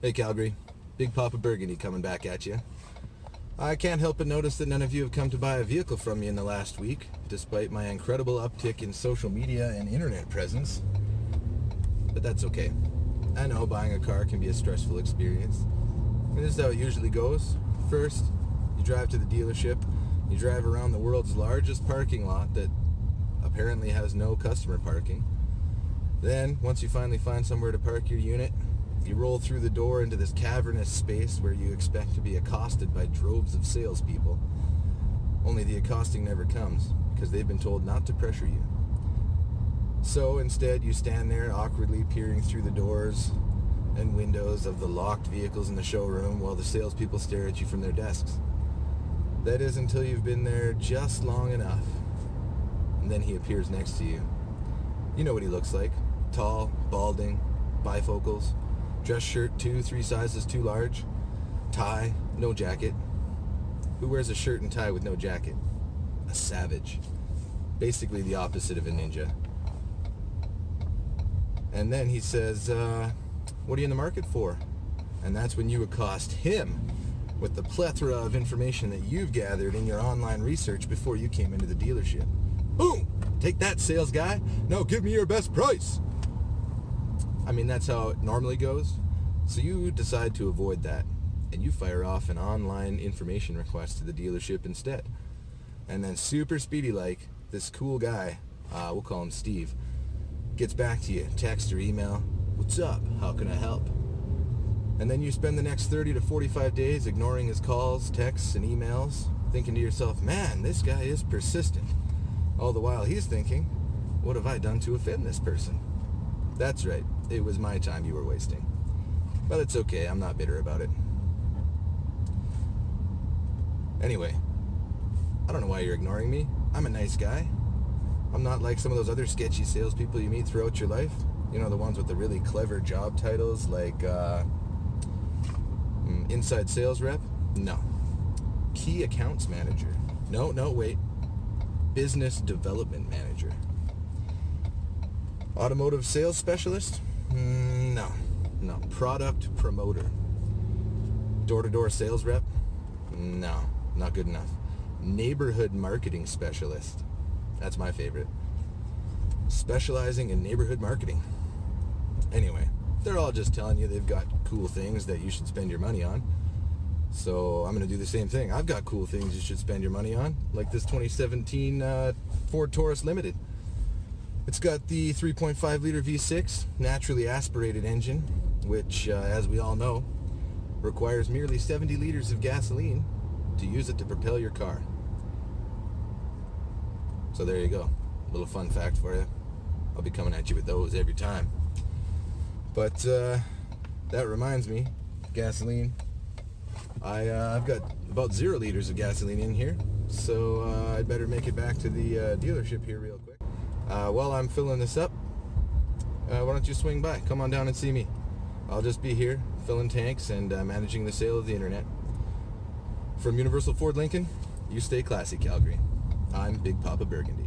Hey Calgary, Big Papa Burgundy coming back at you. I can't help but notice that none of you have come to buy a vehicle from me in the last week, despite my incredible uptick in social media and internet presence. But that's okay. I know buying a car can be a stressful experience. And this is how it usually goes. First, you drive to the dealership, you drive around the world's largest parking lot that apparently has no customer parking. Then, once you finally find somewhere to park your unit, you roll through the door into this cavernous space where you expect to be accosted by droves of salespeople. Only the accosting never comes, because they've been told not to pressure you. So instead, you stand there awkwardly peering through the doors and windows of the locked vehicles in the showroom while the salespeople stare at you from their desks. That is until you've been there just long enough. And then he appears next to you. You know what he looks like. Tall, balding, bifocals, dress shirt 2-3 sizes too large, tie, no jacket. Who wears a shirt and tie with no jacket? A savage. Basically the opposite of a ninja. And then he says, what are you in the market for? And that's when you accost him with the plethora of information that you've gathered in your online research before you came into the dealership. Boom! Take that, sales guy. Now give me your best price. I mean, that's how it normally goes. So you decide to avoid that, and you fire off an online information request to the dealership instead. And then super speedy like, this cool guy, we'll call him Steve, gets back to you, text or email, "What's up? How can I help?" And then you spend the next 30 to 45 days ignoring his calls, texts, and emails, thinking to yourself, man, this guy is persistent. All the while he's thinking, what have I done to offend this person? That's right, it was my time you were wasting. But it's okay, I'm not bitter about it. Anyway, I don't know why you're ignoring me. I'm a nice guy. I'm not like some of those other sketchy salespeople you meet throughout your life. You know, the ones with the really clever job titles like inside sales rep? No. Key accounts manager? No, wait. Business development manager. Automotive sales specialist? No. Product promoter. Door-to-door sales rep? No, not good enough. Neighborhood marketing specialist. That's my favorite. Specializing in neighborhood marketing. Anyway, they're all just telling you they've got cool things that you should spend your money on. So I'm going to do the same thing. I've got cool things you should spend your money on, like this 2017 Ford Taurus Limited. It's got the 3.5 liter V6 naturally aspirated engine, which, as we all know, requires merely 70 liters of gasoline to use it to propel your car. So there you go. A little fun fact for you. I'll be coming at you with those every time. But that reminds me, gasoline. I've got about 0 liters of gasoline in here, so I'd better make it back to the dealership here real quick. While I'm filling this up, why don't you swing by? Come on down and see me. I'll just be here, filling tanks and managing the sale of the internet. From Universal Ford Lincoln, you stay classy, Calgary. I'm Big Papa Burgundy.